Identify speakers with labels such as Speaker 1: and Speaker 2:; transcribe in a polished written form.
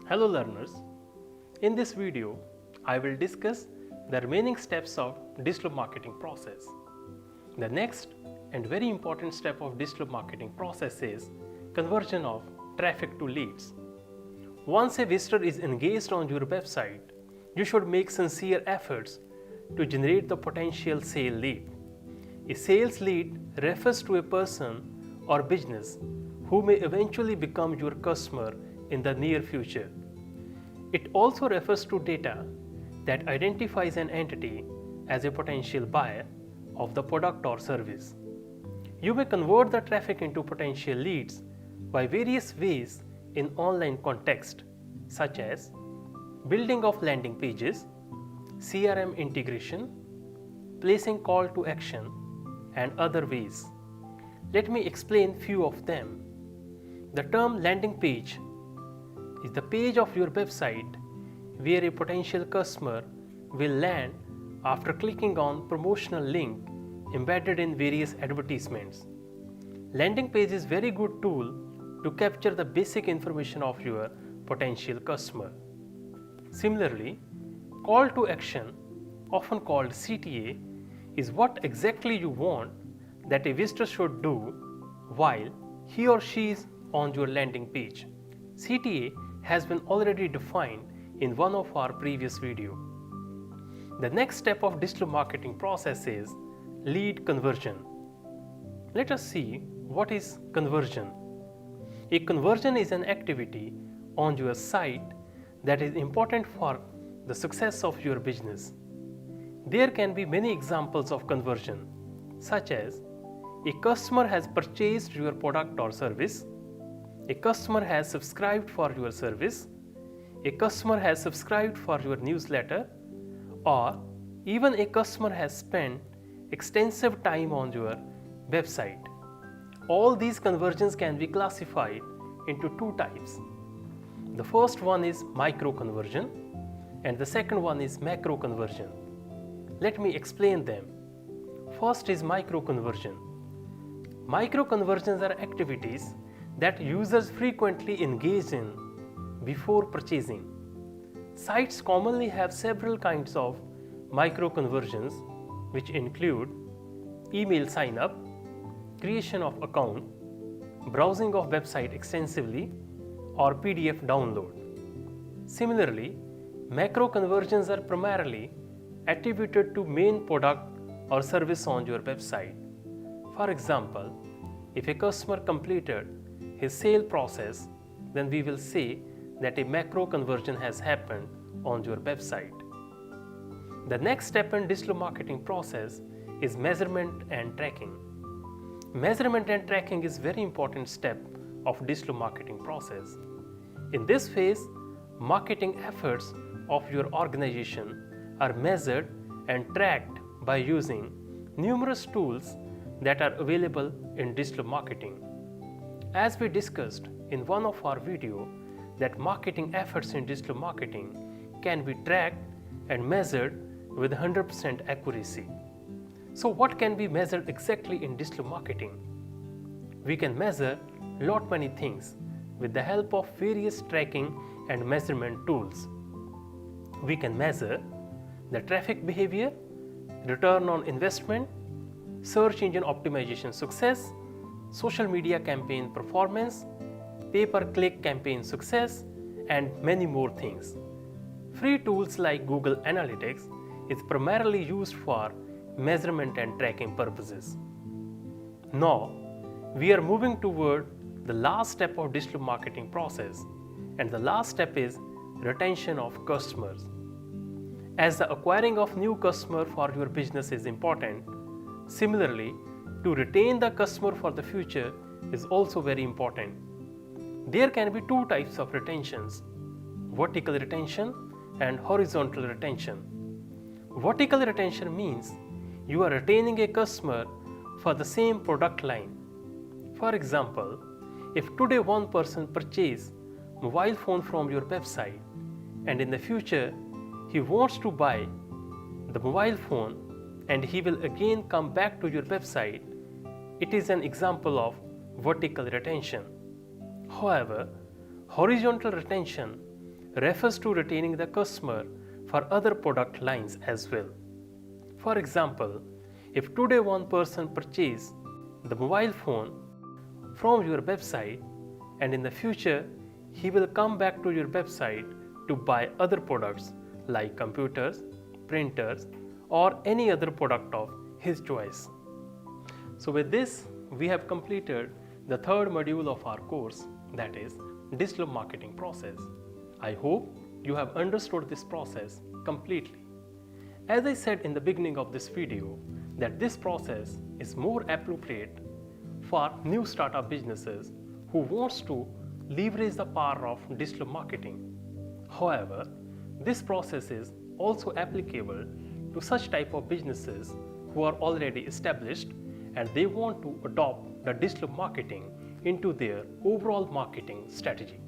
Speaker 1: Hello learners, in this video I will discuss the remaining steps of digital marketing process. The next and very important step of digital marketing process is conversion of traffic to leads. Once a visitor is engaged on your website, you should make sincere efforts to generate the potential sale lead. A sales lead refers to a person or business who may eventually become your customer in the near future. It also refers to data that identifies an entity as a potential buyer of the product or service. You may convert the traffic into potential leads by various ways in online context, such as building of landing pages, CRM integration, placing call to action, and other ways. Let me explain few of them. The term landing page is the page of your website where a potential customer will land after clicking on promotional link embedded in various advertisements. Landing page is very good tool to capture the basic information of your potential customer. Similarly, call to action, often called CTA, is what exactly you want that a visitor should do while he or she is on your landing page. CTA has been already defined in one of our previous video. The next step of digital marketing process is lead conversion. Let us see what is conversion. A conversion is an activity on your site that is important for the success of your business. There can be many examples of conversion, such as a customer has purchased your product or service, a customer has subscribed for your service, a customer has subscribed for your newsletter, or even a customer has spent extensive time on your website. All these conversions can be classified into two types. The first one is micro conversion and the second one is macro conversion. Let me explain them. First is micro conversion. Micro conversions are activities that users frequently engage in before purchasing. Sites commonly have several kinds of micro conversions, which include email sign up, creation of account, browsing of website extensively, or PDF download. Similarly, macro conversions are primarily attributed to main product or service on your website. For example, if a customer completed his sale process, then we will say that a macro conversion has happened on your website. The next step in digital marketing process is measurement and tracking. Measurement and tracking is very important step of digital marketing process. In this phase, marketing efforts of your organization are measured and tracked by using numerous tools that are available in digital marketing. As we discussed in one of our videos, that marketing efforts in digital marketing can be tracked and measured with 100% accuracy. So what can be measured exactly in digital marketing? We can measure lot many things with the help of various tracking and measurement tools. We can measure the traffic behavior, return on investment, search engine optimization success, social media campaign performance, pay-per-click campaign success, and many more things. Free tools like Google Analytics is primarily used for measurement and tracking purposes. Now, we are moving toward the last step of digital marketing process, and the last step is retention of customers. As the acquiring of new customer for your business is important, similarly, to retain the customer for the future is also very important. There can be two types of retentions: vertical retention and horizontal retention. Vertical retention means you are retaining a customer for the same product line. For example, if today one person purchases mobile phone from your website and in the future he wants to buy the mobile phone and he will again come back to your website, it is an example of vertical retention. However, horizontal retention refers to retaining the customer for other product lines as well. For example, if today one person purchases the mobile phone from your website and in the future he will come back to your website to buy other products like computers, printers, or any other product of his choice. So with this, we have completed the third module of our course, that is digital marketing process. I hope you have understood this process completely. As I said in the beginning of this video, that this process is more appropriate for new startup businesses who wants to leverage the power of digital marketing. However, this process is also applicable to such type of businesses who are already established and they want to adopt the digital marketing into their overall marketing strategy.